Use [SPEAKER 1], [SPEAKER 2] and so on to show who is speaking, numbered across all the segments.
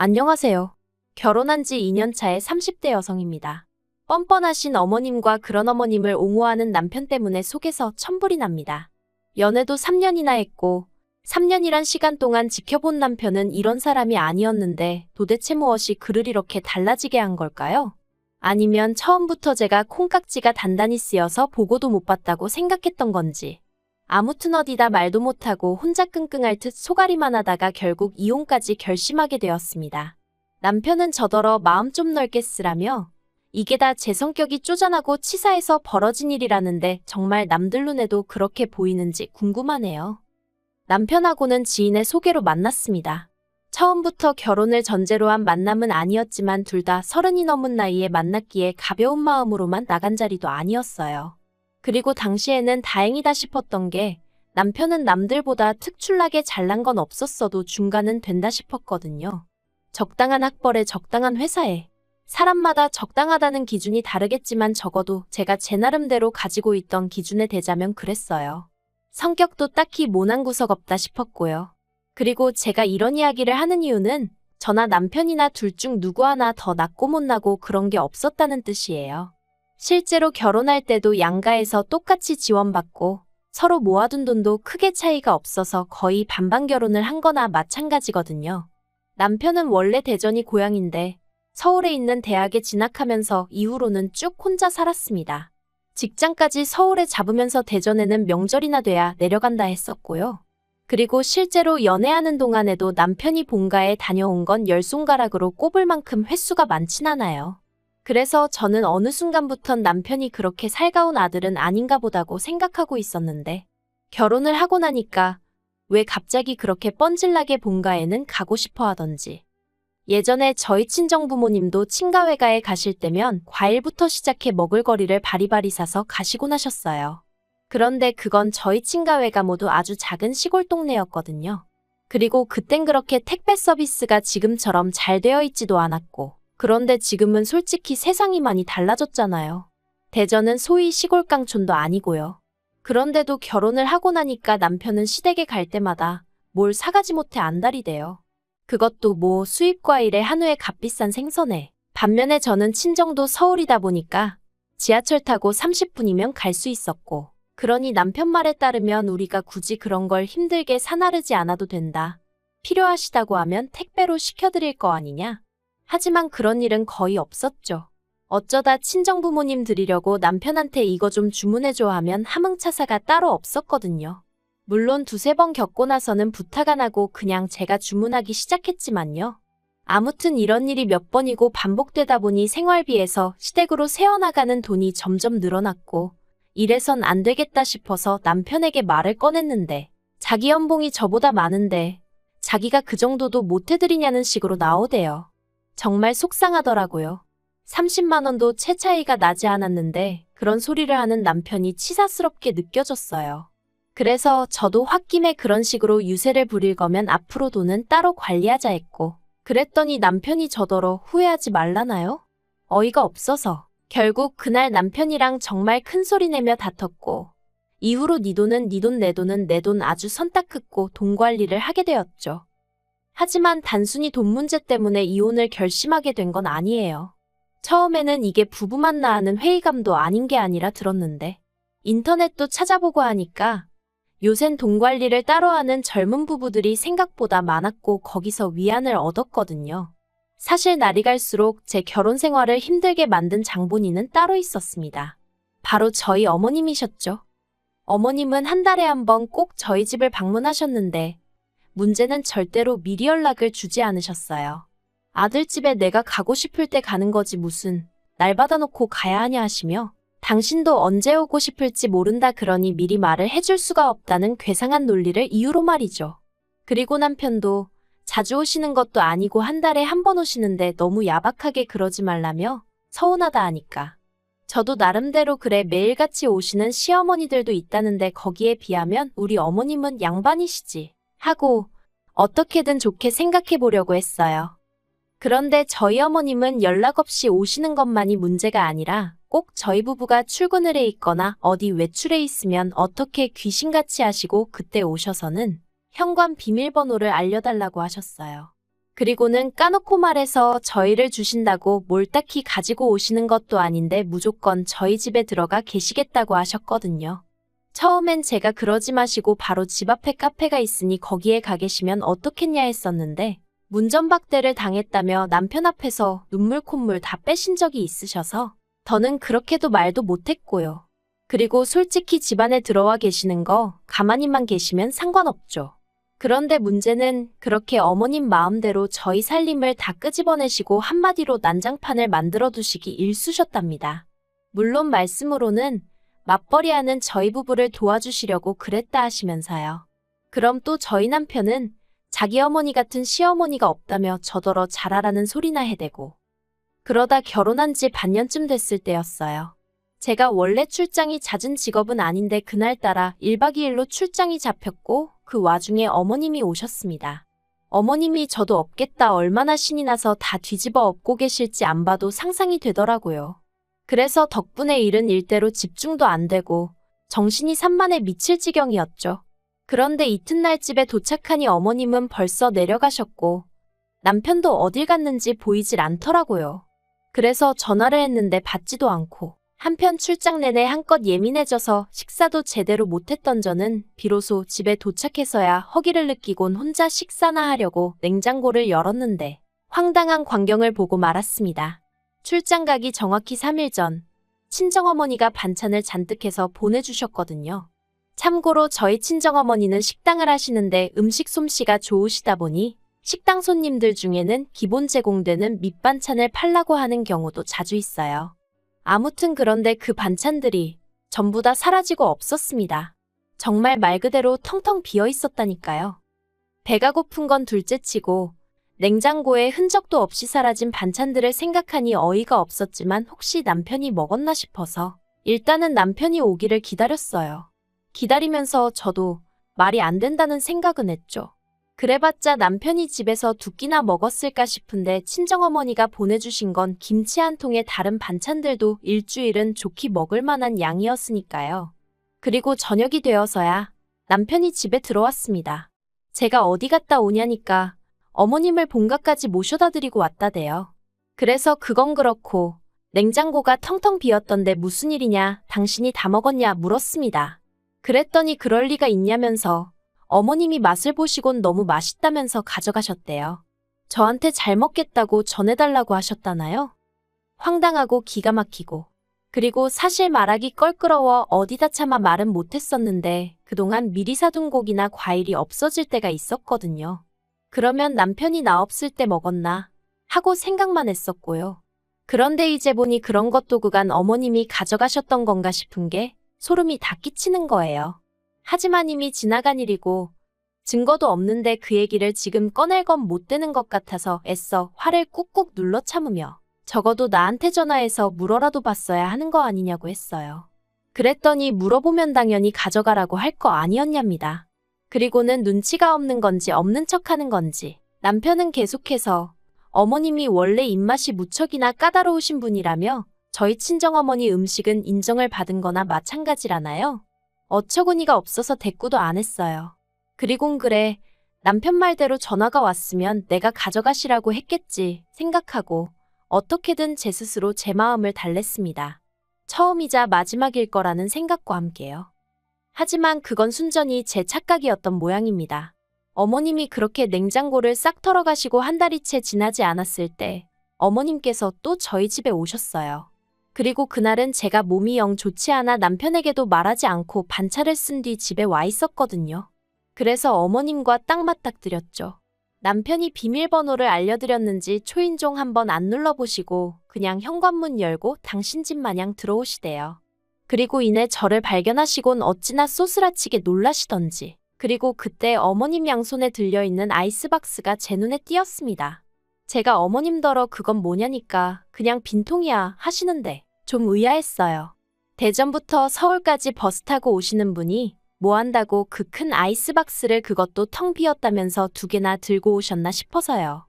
[SPEAKER 1] 안녕하세요. 결혼한 지 2년 차의 30대 여성입니다. 뻔뻔하신 어머님과 그런 어머님을 옹호하는 남편 때문에 속에서 천불이 납니다. 연애도 3년이나 했고 3년이란 시간 동안 지켜본 남편은 이런 사람이 아니었는데 도대체 무엇이 그를 이렇게 달라지게 한 걸까요? 아니면 처음부터 제가 콩깍지가 단단히 쓰여서 보고도 못 봤다고 생각했던 건지. 아무튼 어디다 말도 못하고 혼자 끙끙 앓듯 속앓이만 하다가 결국 이혼까지 결심하게 되었습니다. 남편은 저더러 마음 좀 넓게 쓰라며 이게 다 제 성격이 쪼잔하고 치사해서 벌어진 일이라는데 정말 남들 눈에도 그렇게 보이는지 궁금하네요. 남편하고는 지인의 소개로 만났습니다. 처음부터 결혼을 전제로 한 만남은 아니었지만 둘 다 30이 넘은 나이에 만났기에 가벼운 마음으로만 나간 자리도 아니었어요. 그리고 당시에는 다행이다 싶었던 게 남편은 남들보다 특출나게 잘난 건 없었어도 중간은 된다 싶었거든요. 적당한 학벌에 적당한 회사에 사람마다 적당하다는 기준이 다르겠지만 적어도 제가 제 나름대로 가지고 있던 기준에 대자면 그랬어요. 성격도 딱히 모난 구석 없다 싶었고요. 그리고 제가 이런 이야기를 하는 이유는 저나 남편이나 둘 중 누구 하나 더 낫고 못나고 그런 게 없었다는 뜻이에요. 실제로 결혼할 때도 양가에서 똑같이 지원받고 서로 모아둔 돈도 크게 차이가 없어서 거의 반반 결혼을 한 거나 마찬가지거든요. 남편은 원래 대전이 고향인데 서울에 있는 대학에 진학하면서 이후로는 쭉 혼자 살았습니다. 직장까지 서울에 잡으면서 대전에는 명절이나 돼야 내려간다 했었고요. 그리고 실제로 연애하는 동안에도 남편이 본가에 다녀온 건 10손가락으로 꼽을 만큼 횟수가 많진 않아요. 그래서 저는 어느 순간부턴 남편이 그렇게 살가운 아들은 아닌가 보다고 생각하고 있었는데 결혼을 하고 나니까 왜 갑자기 그렇게 뻔질나게 본가에는 가고 싶어 하던지. 예전에 저희 친정부모님도 친가회가에 가실 때면 과일부터 시작해 먹을거리를 바리바리 사서 가시곤 하셨어요. 그런데 그건 저희 친가회가 모두 아주 작은 시골 동네였거든요. 그리고 그땐 그렇게 택배 서비스가 지금처럼 잘 되어 있지도 않았고 그런데 지금은 솔직히 세상이 많이 달라졌잖아요. 대전은 소위 시골 깡촌도 아니고요. 그런데도 결혼을 하고 나니까 남편은 시댁에 갈 때마다 뭘 사가지 못해 안달이대요. 그것도 뭐 수입 과일에 한우에 값비싼 생선에. 반면에 저는 친정도 서울이다 보니까 지하철 타고 30분이면 갈 수 있었고 그러니 남편 말에 따르면 우리가 굳이 그런 걸 힘들게 사나르지 않아도 된다. 필요하시다고 하면 택배로 시켜드릴 거 아니냐? 하지만 그런 일은 거의 없었죠. 어쩌다 친정부모님 드리려고 남편한테 이거 좀 주문해줘 하면 함흥차사가 따로 없었거든요. 물론 두세 번 겪고 나서는 부탁 안 하고 그냥 제가 주문하기 시작했지만요. 아무튼 이런 일이 몇 번이고 반복되다 보니 생활비에서 시댁으로 새어나가는 돈이 점점 늘어났고 이래선 안 되겠다 싶어서 남편에게 말을 꺼냈는데 자기 연봉이 저보다 많은데 자기가 그 정도도 못 해드리냐는 식으로 나오대요. 정말 속상하더라고요. 30만 원도 채 차이가 나지 않았는데 그런 소리를 하는 남편이 치사스럽게 느껴졌어요. 그래서 저도 홧김에 그런 식으로 유세를 부릴 거면 앞으로 돈은 따로 관리하자 했고 그랬더니 남편이 저더러 후회하지 말라나요? 어이가 없어서 결국 그날 남편이랑 정말 큰 소리 내며 다퉜고 이후로 네 돈은 네 돈 내 돈은 내 돈 아주 선 딱 긋고 돈 관리를 하게 되었죠. 하지만 단순히 돈 문제 때문에 이혼을 결심하게 된 건 아니에요. 처음에는 이게 부부만 낳는 회의감도 아닌 게 아니라 들었는데 인터넷도 찾아보고 하니까 요샌 돈 관리를 따로 하는 젊은 부부들이 생각보다 많았고 거기서 위안을 얻었거든요. 사실 날이 갈수록 제 결혼 생활을 힘들게 만든 장본인은 따로 있었습니다. 바로 저희 어머님이셨죠. 어머님은 한 달에 한 번 꼭 저희 집을 방문하셨는데 문제는 절대로 미리 연락을 주지 않으셨어요. 아들 집에 내가 가고 싶을 때 가는 거지 무슨 날 받아놓고 가야 하냐 하시며 당신도 언제 오고 싶을지 모른다 그러니 미리 말을 해줄 수가 없다는 괴상한 논리를 이유로 말이죠. 그리고 남편도 자주 오시는 것도 아니고 한 달에 한 번 오시는데 너무 야박하게 그러지 말라며 서운하다 하니까. 저도 나름대로 그래 매일같이 오시는 시어머니들도 있다는데 거기에 비하면 우리 어머님은 양반이시지 하고 어떻게든 좋게 생각해 보려고 했어요. 그런데 저희 어머님은 연락 없이 오시는 것만이 문제가 아니라 꼭 저희 부부가 출근을 해 있거나 어디 외출해 있으면 어떻게 귀신같이 하시고 그때 오셔서는 현관 비밀번호를 알려달라고 하셨어요. 그리고는 까놓고 말해서 저희를 주신다고 뭘 딱히 가지고 오시는 것도 아닌데 무조건 저희 집에 들어가 계시겠다고 하셨거든요. 처음엔 제가 그러지 마시고 바로 집 앞에 카페가 있으니 거기에 가 계시면 어떻겠냐 했었는데 문전박대를 당했다며 남편 앞에서 눈물 콧물 다 빼신 적이 있으셔서 더는 그렇게도 말도 못했고요. 그리고 솔직히 집안에 들어와 계시는 거 가만히만 계시면 상관없죠. 그런데 문제는 그렇게 어머님 마음대로 저희 살림을 다 끄집어내시고 한마디로 난장판을 만들어 두시기 일쑤셨답니다. 물론 말씀으로는 맞벌이하는 저희 부부를 도와주시려고 그랬다 하시면서요. 그럼 또 저희 남편은 자기 어머니 같은 시어머니가 없다며 저더러 잘하라는 소리나 해대고. 그러다 결혼한 지 반년쯤 됐을 때였어요. 제가 원래 출장이 잦은 직업은 아닌데 그날따라 1박 2일로 출장이 잡혔고 그 와중에 어머님이 오셨습니다. 어머님이 저도 없겠다 얼마나 신이 나서 다 뒤집어 엎고 계실지 안 봐도 상상이 되더라고요. 그래서 덕분에 일은 일대로 집중도 안 되고 정신이 산만해 미칠 지경이었죠. 그런데 이튿날 집에 도착하니 어머님은 벌써 내려가셨고 남편도 어딜 갔는지 보이질 않더라고요. 그래서 전화를 했는데 받지도 않고 한편 출장 내내 한껏 예민해져서 식사도 제대로 못했던 저는 비로소 집에 도착해서야 허기를 느끼곤 혼자 식사나 하려고 냉장고를 열었는데 황당한 광경을 보고 말았습니다. 출장 가기 정확히 3일 전 친정어머니가 반찬을 잔뜩 해서 보내주셨거든요. 참고로 저희 친정어머니는 식당을 하시는데 음식 솜씨가 좋으시다 보니 식당 손님들 중에는 기본 제공되는 밑반찬을 팔라고 하는 경우도 자주 있어요. 아무튼 그런데 그 반찬들이 전부 다 사라지고 없었습니다. 정말 말 그대로 텅텅 비어 있었다니까요. 배가 고픈 건 둘째치고 냉장고에 흔적도 없이 사라진 반찬들을 생각하니 어이가 없었지만 혹시 남편이 먹었나 싶어서 일단은 남편이 오기를 기다렸어요. 기다리면서 저도 말이 안 된다는 생각은 했죠. 그래봤자 남편이 집에서 두 끼나 먹었을까 싶은데 친정어머니가 보내주신 건 김치 한 통에 다른 반찬들도 일주일은 좋게 먹을 만한 양이었으니까요. 그리고 저녁이 되어서야 남편이 집에 들어왔습니다. 제가 어디 갔다 오냐니까 어머님을 본가까지 모셔다 드리고 왔다대요. 그래서 그건 그렇고 냉장고가 텅텅 비었던데 무슨 일이냐, 당신이 다 먹었냐 물었습니다. 그랬더니 그럴 리가 있냐면서 어머님이 맛을 보시곤 너무 맛있다면서 가져가셨대요. 저한테 잘 먹겠다고 전해달라고 하셨다나요? 황당하고 기가 막히고. 그리고 사실 말하기 껄끄러워 어디다 차마 말은 못했었는데 그동안 미리 사둔 고기나 과일이 없어질 때가 있었거든요. 그러면 남편이 나 없을 때 먹었나 하고 생각만 했었고요. 그런데 이제 보니 그런 것도 그간 어머님이 가져가셨던 건가 싶은 게 소름이 다 끼치는 거예요. 하지만 이미 지나간 일이고 증거도 없는데 그 얘기를 지금 꺼낼 건 못 되는 것 같아서 애써 화를 꾹꾹 눌러 참으며 적어도 나한테 전화해서 물어라도 봤어야 하는 거 아니냐고 했어요. 그랬더니 물어보면 당연히 가져가라고 할 거 아니었냐입니다. 그리고는 눈치가 없는 건지 없는 척하는 건지 남편은 계속해서 어머님이 원래 입맛이 무척이나 까다로우신 분이라며 저희 친정어머니 음식은 인정을 받은 거나 마찬가지라나요? 어처구니가 없어서 대꾸도 안 했어요. 그리곤 그래, 남편 말대로 전화가 왔으면 내가 가져가시라고 했겠지 생각하고 어떻게든 제 스스로 제 마음을 달랬습니다. 처음이자 마지막일 거라는 생각과 함께요. 하지만 그건 순전히 제 착각이었던 모양입니다. 어머님이 그렇게 냉장고를 싹 털어가시고 한 달이 채 지나지 않았을 때 어머님께서 또 저희 집에 오셨어요. 그리고 그날은 제가 몸이 영 좋지 않아 남편에게도 말하지 않고 반차를 쓴 뒤 집에 와 있었거든요. 그래서 어머님과 딱 맞닥뜨렸죠. 남편이 비밀번호를 알려드렸는지 초인종 한번 안 눌러보시고 그냥 현관문 열고 당신 집 마냥 들어오시대요. 그리고 이내 저를 발견하시곤 어찌나 쏘스라치게 놀라시던지. 그리고 그때 어머님 양손에 들려있는 아이스박스가 제 눈에 띄었습니다. 제가 어머님더러 그건 뭐냐니까 그냥 빈통이야 하시는데 좀 의아했어요. 대전부터 서울까지 버스 타고 오시는 분이 뭐 한다고 그 큰 아이스박스를 그것도 텅 비었다면서 2개나 들고 오셨나 싶어서요.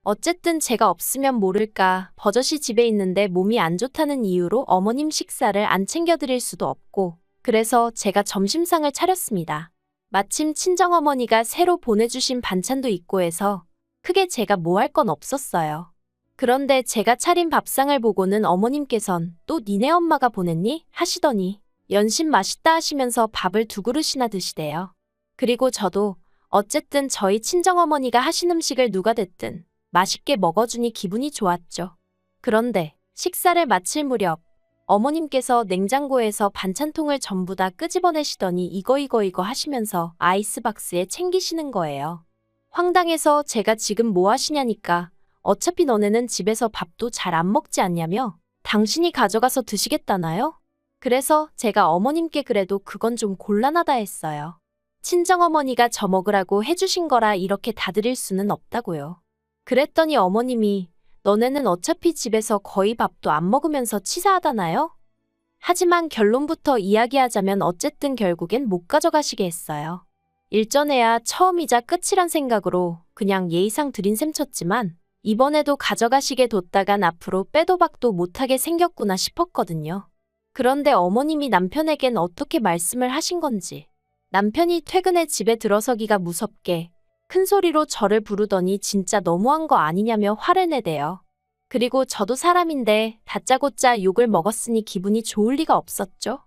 [SPEAKER 1] 어쨌든 제가 없으면 모를까 버젓이 집에 있는데 몸이 안 좋다는 이유로 어머님 식사를 안 챙겨드릴 수도 없고 그래서 제가 점심상을 차렸습니다. 마침 친정어머니가 새로 보내주신 반찬도 있고 해서 크게 제가 뭐 할 건 없었어요. 그런데 제가 차린 밥상을 보고는 어머님께선 또 니네 엄마가 보냈니? 하시더니 연신 맛있다 하시면서 밥을 2그릇이나 드시대요. 그리고 저도 어쨌든 저희 친정어머니가 하신 음식을 누가 됐든 맛있게 먹어주니 기분이 좋았죠. 그런데 식사를 마칠 무렵 어머님께서 냉장고에서 반찬통을 전부 다 끄집어내시더니 이거 하시면서 아이스박스에 챙기시는 거예요. 황당해서 제가 지금 뭐 하시냐니까 어차피 너네는 집에서 밥도 잘 안 먹지 않냐며 당신이 가져가서 드시겠다나요? 그래서 제가 어머님께 그래도 그건 좀 곤란하다 했어요. 친정어머니가 저 먹으라고 해주신 거라 이렇게 다 드릴 수는 없다고요. 그랬더니 어머님이 너네는 어차피 집에서 거의 밥도 안 먹으면서 치사하다나요? 하지만 결론부터 이야기하자면 어쨌든 결국엔 못 가져가시게 했어요. 일전에야 처음이자 끝이란 생각으로 그냥 예의상 드린 셈 쳤지만 이번에도 가져가시게 뒀다간 앞으로 빼도 박도 못하게 생겼구나 싶었거든요. 그런데 어머님이 남편에겐 어떻게 말씀을 하신 건지 남편이 퇴근해 집에 들어서기가 무섭게 큰 소리로 저를 부르더니 진짜 너무한 거 아니냐며 화를 내대요. 그리고 저도 사람인데 다짜고짜 욕을 먹었으니 기분이 좋을 리가 없었죠.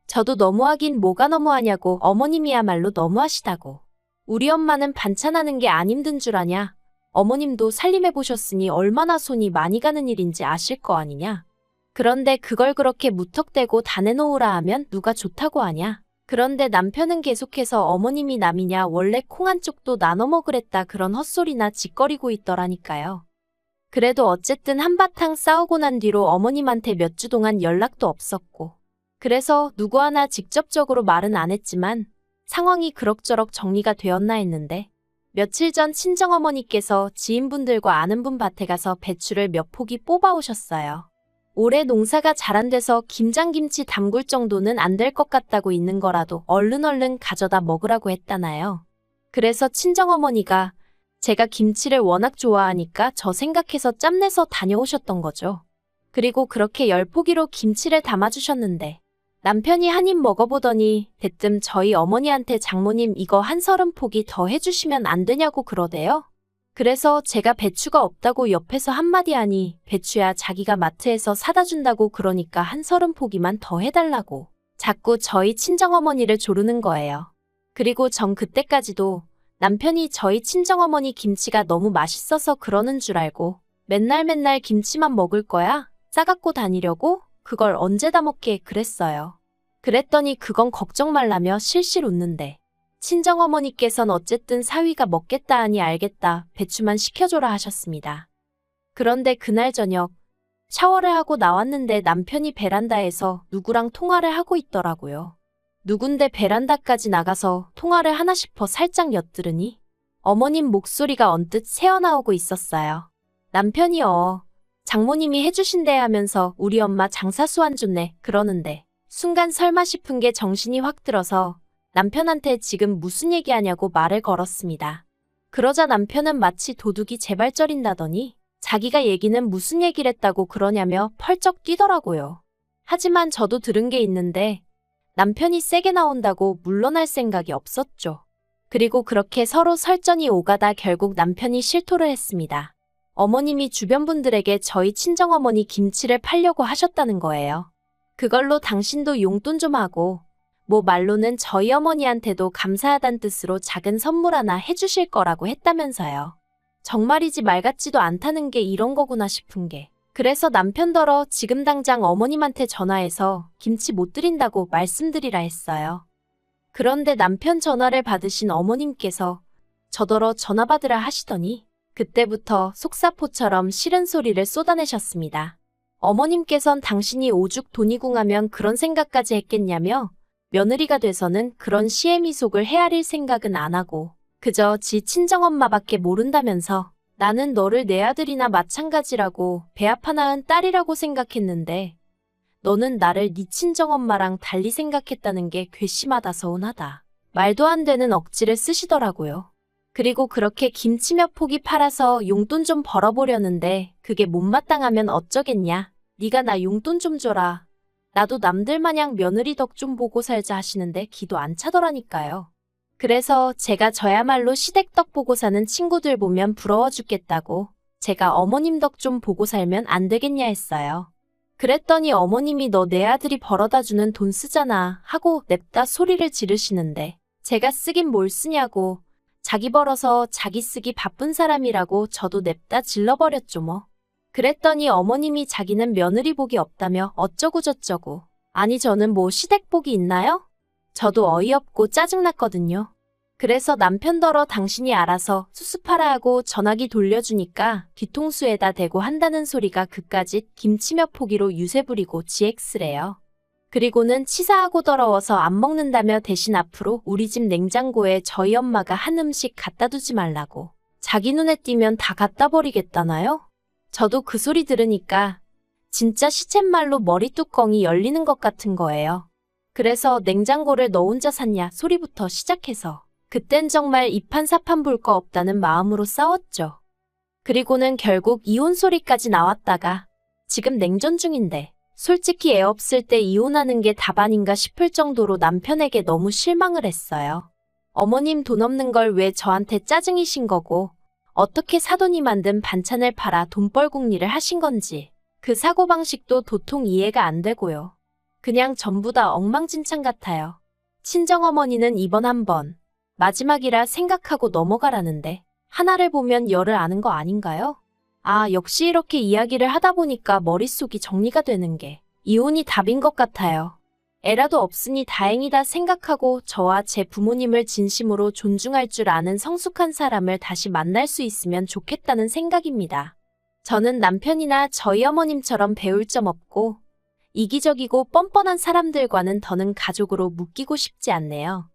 [SPEAKER 1] 저도 너무하긴 뭐가 너무하냐고 어머님이야말로 너무하시다고. 우리 엄마는 반찬하는 게 안 힘든 줄 아냐. 어머님도 살림해보셨으니 얼마나 손이 많이 가는 일인지 아실 거 아니냐. 그런데 그걸 그렇게 무턱대고 다 내놓으라 하면 누가 좋다고 하냐. 그런데 남편은 계속해서 어머님이 남이냐 원래 콩 한쪽도 나눠 먹으랬다 그런 헛소리나 짓거리고 있더라니까요. 그래도 어쨌든 한바탕 싸우고 난 뒤로 어머님한테 몇 주 동안 연락도 없었고 그래서 누구 하나 직접적으로 말은 안 했지만 상황이 그럭저럭 정리가 되었나 했는데 며칠 전 친정어머니께서 지인분들과 아는 분 밭에 가서 배추를 몇 포기 뽑아오셨어요. 올해 농사가 잘 안 돼서 김장김치 담글 정도는 안 될 것 같다고 있는 거라도 얼른 가져다 먹으라고 했다나요. 그래서 친정어머니가 제가 김치를 워낙 좋아하니까 저 생각해서 짬내서 다녀오셨던 거죠. 그리고 그렇게 10포기로 김치를 담아주셨는데 남편이 한 입 먹어보더니 대뜸 저희 어머니한테 장모님 이거 한 30포기 더 해주시면 안 되냐고 그러대요. 그래서 제가 배추가 없다고 옆에서 한마디 하니 배추야 자기가 마트에서 사다 준다고 그러니까 한 30포기만 더 해달라고 자꾸 저희 친정어머니를 조르는 거예요. 그리고 전 그때까지도 남편이 저희 친정어머니 김치가 너무 맛있어서 그러는 줄 알고 맨날 김치만 먹을 거야? 싸갖고 다니려고? 그걸 언제 다 먹게 그랬어요. 그랬더니 그건 걱정 말라며 실실 웃는데 친정어머니께선 어쨌든 사위가 먹겠다 하니 알겠다 배추만 시켜줘라 하셨습니다. 그런데 그날 저녁 샤워를 하고 나왔는데 남편이 베란다에서 누구랑 통화를 하고 있더라고요. 누군데 베란다까지 나가서 통화를 하나 싶어 살짝 엿들으니 어머님 목소리가 언뜻 새어나오고 있었어요. 남편이 장모님이 해주신대 하면서 우리 엄마 장사수 안 좋네 그러는데 순간 설마 싶은 게 정신이 확 들어서 남편한테 지금 무슨 얘기하냐고 말을 걸었습니다. 그러자 남편은 마치 도둑이 재발절인다더니 자기가 얘기는 무슨 얘기를 했다고 그러냐며 펄쩍 뛰더라고요. 하지만 저도 들은 게 있는데 남편이 세게 나온다고 물러날 생각이 없었죠. 그리고 그렇게 서로 설전이 오가다 결국 남편이 실토를 했습니다. 어머님이 주변 분들에게 저희 친정어머니 김치를 팔려고 하셨다는 거예요. 그걸로 당신도 용돈 좀 하고 뭐 말로는 저희 어머니한테도 감사하단 뜻으로 작은 선물 하나 해주실 거라고 했다면서요. 정말이지 말 같지도 않다는 게 이런 거구나 싶은 게 그래서 남편더러 지금 당장 어머님한테 전화해서 김치 못 드린다고 말씀드리라 했어요. 그런데 남편 전화를 받으신 어머님께서 저더러 전화 받으라 하시더니 그때부터 속사포처럼 싫은 소리를 쏟아내셨습니다. 어머님께선 당신이 오죽 돈이 궁하면 그런 생각까지 했겠냐며 며느리가 돼서는 그런 시애미속을 헤아릴 생각은 안 하고 그저 지 친정엄마밖에 모른다면서 나는 너를 내 아들이나 마찬가지라고 배 아파 낳은 딸이라고 생각했는데 너는 나를 네 친정엄마랑 달리 생각했다는 게 괘씸하다 서운하다. 말도 안 되는 억지를 쓰시더라고요. 그리고 그렇게 김치 몇 포기 팔아서 용돈 좀 벌어보려는데 그게 못마땅하면 어쩌겠냐. 네가 나 용돈 좀 줘라. 나도 남들 마냥 며느리 덕 좀 보고 살자 하시는데 기도 안 차더라니까요. 그래서 제가 저야말로 시댁 덕 보고 사는 친구들 보면 부러워 죽겠다고 제가 어머님 덕 좀 보고 살면 안 되겠냐 했어요. 그랬더니 어머님이 너 내 아들이 벌어다 주는 돈 쓰잖아 하고 냅다 소리를 지르시는데 제가 쓰긴 뭘 쓰냐고 자기 벌어서 자기 쓰기 바쁜 사람이라고 저도 냅다 질러버렸죠 뭐. 그랬더니 어머님이 자기는 며느리 복이 없다며 어쩌고저쩌고. 아니 저는 뭐 시댁 복이 있나요? 저도 어이없고 짜증났거든요. 그래서 남편더러 당신이 알아서 수습하라 하고 전화기 돌려주니까 뒤통수에다 대고 한다는 소리가 그까짓 김치며 포기로 유세 부리고 GX래요. 그리고는 치사하고 더러워서 안 먹는다며 대신 앞으로 우리 집 냉장고에 저희 엄마가 한 음식 갖다 두지 말라고. 자기 눈에 띄면 다 갖다 버리겠다나요? 저도 그 소리 들으니까 진짜 시쳇말로 머리 뚜껑이 열리는 것 같은 거예요. 그래서 냉장고를 너 혼자 샀냐 소리부터 시작해서 그땐 정말 이판사판 볼 거 없다는 마음으로 싸웠죠. 그리고는 결국 이혼 소리까지 나왔다가 지금 냉전 중인데 솔직히 애 없을 때 이혼하는 게 답안인가 싶을 정도로 남편에게 너무 실망을 했어요. 어머님 돈 없는 걸 왜 저한테 짜증이신 거고 어떻게 사돈이 만든 반찬을 팔아 돈벌궁리를 하신 건지 그 사고방식도 도통 이해가 안 되고요. 그냥 전부 다 엉망진창 같아요. 친정어머니는 이번 한 번 마지막이라 생각하고 넘어가라는데 하나를 보면 열을 아는 거 아닌가요? 아, 역시 이렇게 이야기를 하다 보니까 머릿속이 정리가 되는 게 이혼이 답인 것 같아요. 애라도 없으니 다행이다 생각하고 저와 제 부모님을 진심으로 존중할 줄 아는 성숙한 사람을 다시 만날 수 있으면 좋겠다는 생각입니다. 저는 남편이나 저희 어머님처럼 배울 점 없고 이기적이고 뻔뻔한 사람들과는 더는 가족으로 묶이고 싶지 않네요.